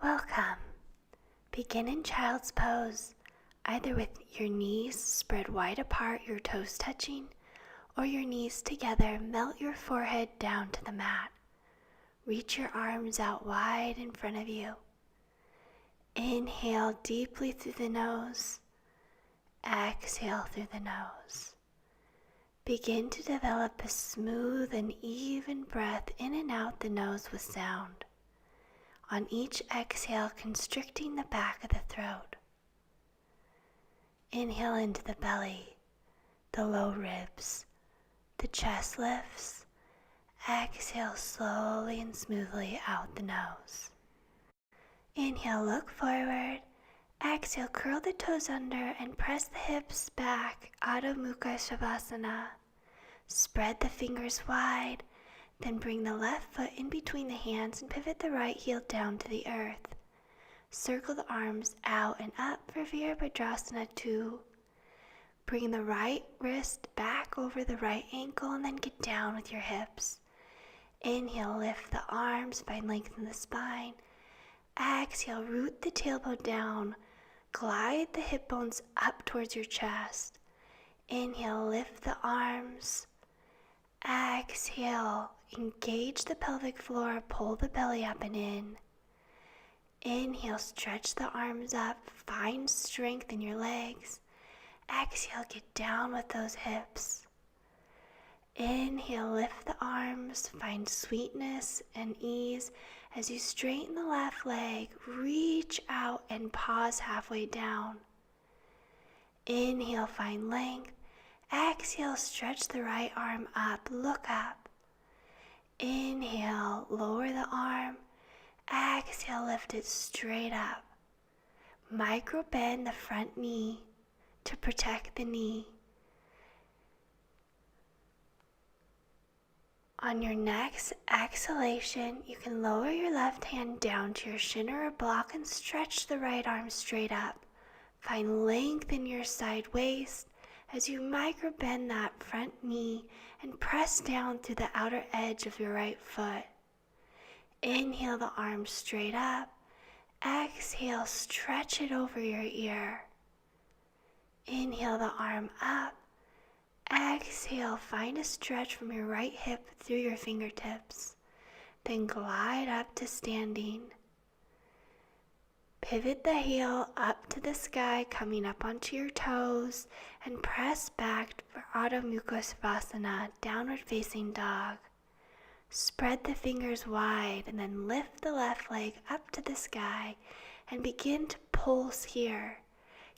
Welcome. Begin in child's pose, either with your knees spread wide apart, your toes touching, or your knees together. Melt your forehead down to the mat. Reach your arms out wide in front of you. Inhale deeply through the nose. Exhale through the nose. Begin to develop a smooth and even breath in and out the nose with sound. On each exhale, constricting the back of the throat. Inhale into the belly, the low ribs, the chest lifts. Exhale slowly and smoothly out the nose. Inhale, look forward. Exhale, curl the toes under and press the hips back, Adho Mukha Shavasana. Spread the fingers wide. Then bring the left foot in between the hands and pivot the right heel down to the earth. Circle the arms out and up for Virabhadrasana 2. Bring the right wrist back over the right ankle and then get down with your hips. Inhale, lift the arms, find length in the spine. Exhale, root the tailbone down. Glide the hip bones up towards your chest. Inhale, lift the arms. Exhale, engage the pelvic floor, pull the belly up and in. Inhale, stretch the arms up, find strength in your legs. Exhale, get down with those hips. Inhale, lift the arms, find sweetness and ease as you straighten the left leg, reach out and pause halfway down. Inhale, find length. Exhale, stretch the right arm up, look up. Inhale, lower the arm. Exhale, lift it straight up. Micro bend the front knee to protect the knee. On your next exhalation, you can lower your left hand down to your shin or a block and stretch the right arm straight up. Find length in your side waist as you micro bend that front knee and press down through the outer edge of your right foot. Inhale the arm straight up. Exhale, stretch it over your ear. Inhale the arm up. Exhale, find a stretch from your right hip through your fingertips. Then glide up to standing. Pivot the heel up to the sky, coming up onto your toes, and press back for Adho Mukha Shavasana, downward facing dog. Spread the fingers wide and then lift the left leg up to the sky and begin to pulse here,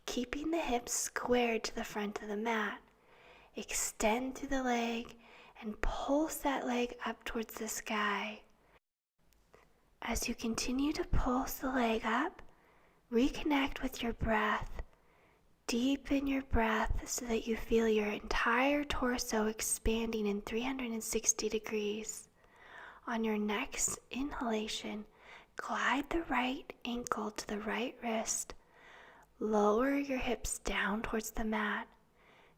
keeping the hips squared to the front of the mat. Extend through the leg and pulse that leg up towards the sky. As you continue to pulse the leg up, reconnect with your breath. Deepen your breath so that you feel your entire torso expanding in 360 degrees. On your next inhalation, glide the right ankle to the right wrist. Lower your hips down towards the mat.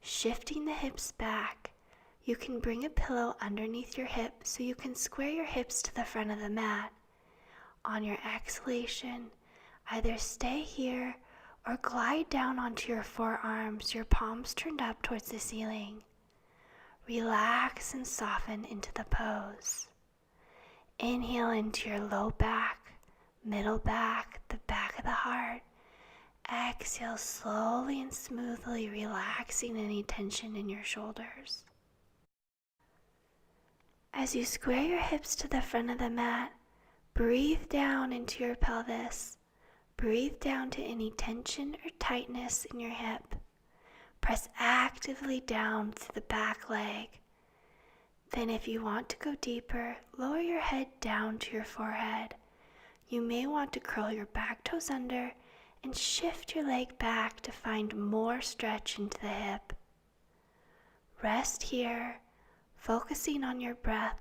Shifting the hips back, you can bring a pillow underneath your hip so you can square your hips to the front of the mat. On your exhalation, either stay here or glide down onto your forearms, your palms turned up towards the ceiling. Relax and soften into the pose. Inhale into your low back, middle back, the back of the heart. Exhale slowly and smoothly, relaxing any tension in your shoulders. As you square your hips to the front of the mat, breathe down into your pelvis. Breathe down to any tension or tightness in your hip. Press actively down to the back leg. Then if you want to go deeper, lower your head down to your forehead. You may want to curl your back toes under and shift your leg back to find more stretch into the hip. Rest here, focusing on your breath,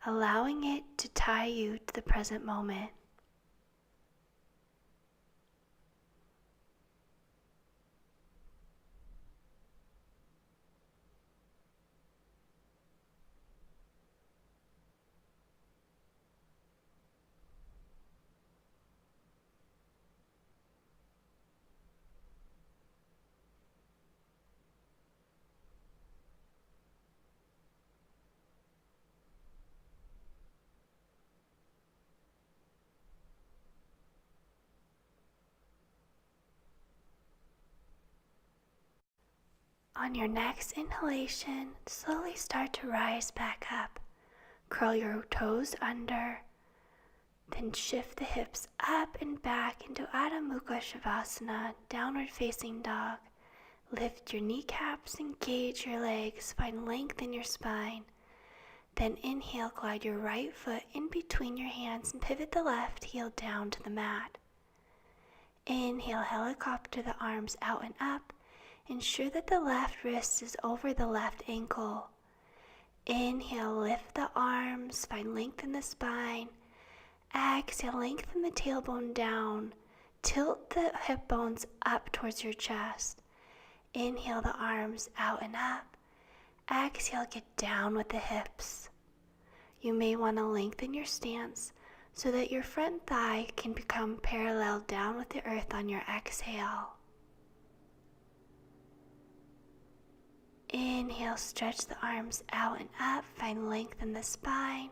allowing it to tie you to the present moment. On your next inhalation, slowly start to rise back up. Curl your toes under, then shift the hips up and back into Adho Mukha Shavasana, downward facing dog. Lift your kneecaps, engage your legs, find length in your spine. Then inhale, glide your right foot in between your hands and pivot the left heel down to the mat. Inhale, helicopter the arms out and up. Ensure that the left wrist is over the left ankle. Inhale, lift the arms, find length in the spine. Exhale, lengthen the tailbone down. Tilt the hip bones up towards your chest. Inhale the arms out and up. Exhale, get down with the hips. You may want to lengthen your stance so that your front thigh can become parallel down with the earth on your exhale. Inhale, stretch the arms out and up, find length in the spine.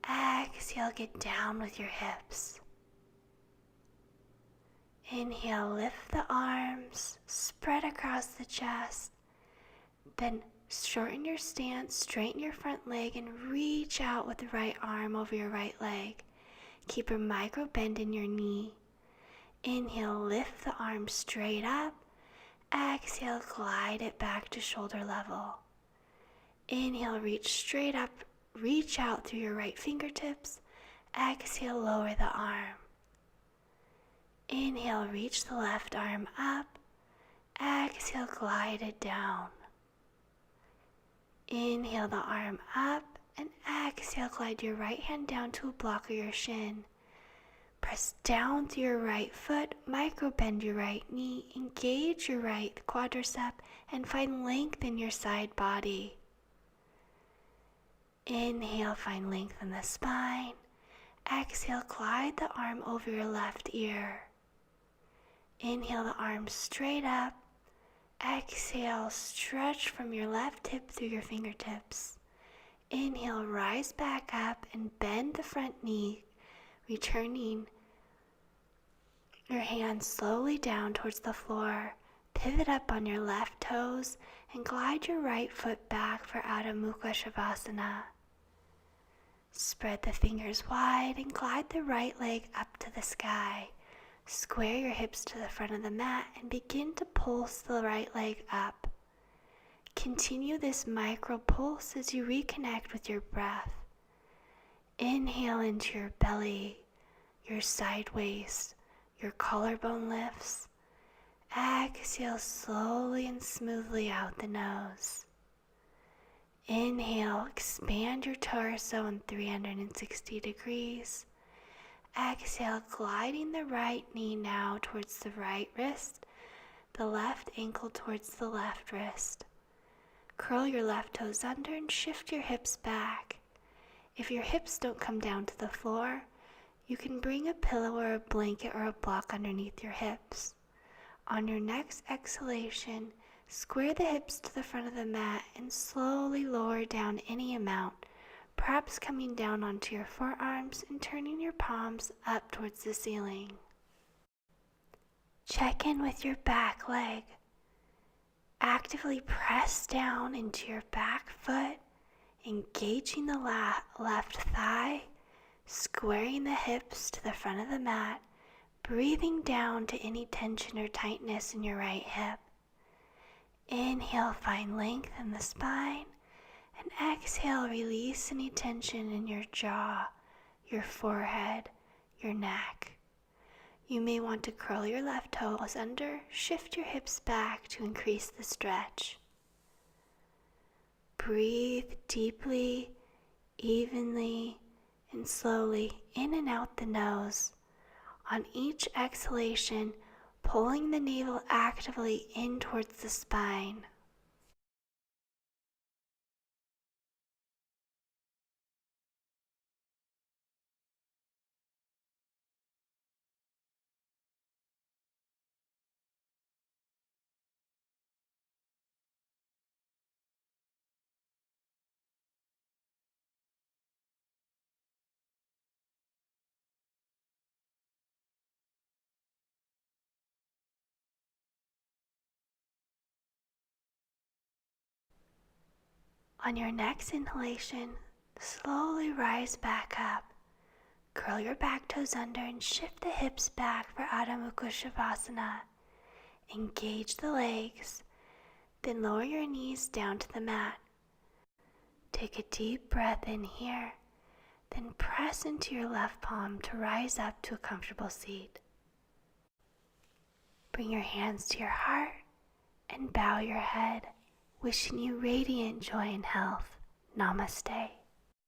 Exhale, get down with your hips. Inhale, lift the arms, spread across the chest. Then shorten your stance, straighten your front leg, and reach out with the right arm over your right leg. Keep a micro bend in your knee. Inhale, lift the arm straight up. Exhale, glide it back to shoulder level. Inhale, reach straight up, reach out through your right fingertips. Exhale, lower the arm. Inhale, reach the left arm up. Exhale, glide it down. Inhale the arm up and exhale, glide your right hand down to a block of your shin. Press down through your right foot, micro bend your right knee, engage your right quadricep, and find length in your side body. Inhale, find length in the spine. Exhale, glide the arm over your left ear. Inhale the arm straight up. Exhale, stretch from your left hip through your fingertips. Inhale, rise back up and bend the front knee, returning your hands slowly down towards the floor. Pivot up on your left toes and glide your right foot back for Adho Mukha Shavasana. Spread the fingers wide and glide the right leg up to the sky. Square your hips to the front of the mat and begin to pulse the right leg up. Continue this micro pulse as you reconnect with your breath. Inhale into your belly, your side waist, your collarbone lifts. Exhale slowly and smoothly out the nose. Inhale, expand your torso in 360 degrees. Exhale, gliding the right knee now towards the right wrist, the left ankle towards the left wrist. Curl your left toes under and shift your hips back. If your hips don't come down to the floor, you can bring a pillow or a blanket or a block underneath your hips. On your next exhalation, square the hips to the front of the mat and slowly lower down any amount, perhaps coming down onto your forearms and turning your palms up towards the ceiling. Check in with your back leg. Actively press down into your back foot, engaging the left thigh, squaring the hips to the front of the mat, breathing down to any tension or tightness in your right hip. Inhale, find length in the spine. And exhale, release any tension in your jaw, your forehead, your neck. You may want to curl your left toes under, shift your hips back to increase the stretch. Breathe deeply, evenly, and slowly in and out the nose. On each exhalation, pulling the navel actively in towards the spine. On your next inhalation, slowly rise back up. Curl your back toes under and shift the hips back for Adho Mukha Shavasana. Engage the legs, then lower your knees down to the mat. Take a deep breath in here, then press into your left palm to rise up to a comfortable seat. Bring your hands to your heart and bow your head, wishing you radiant joy and health. Namaste.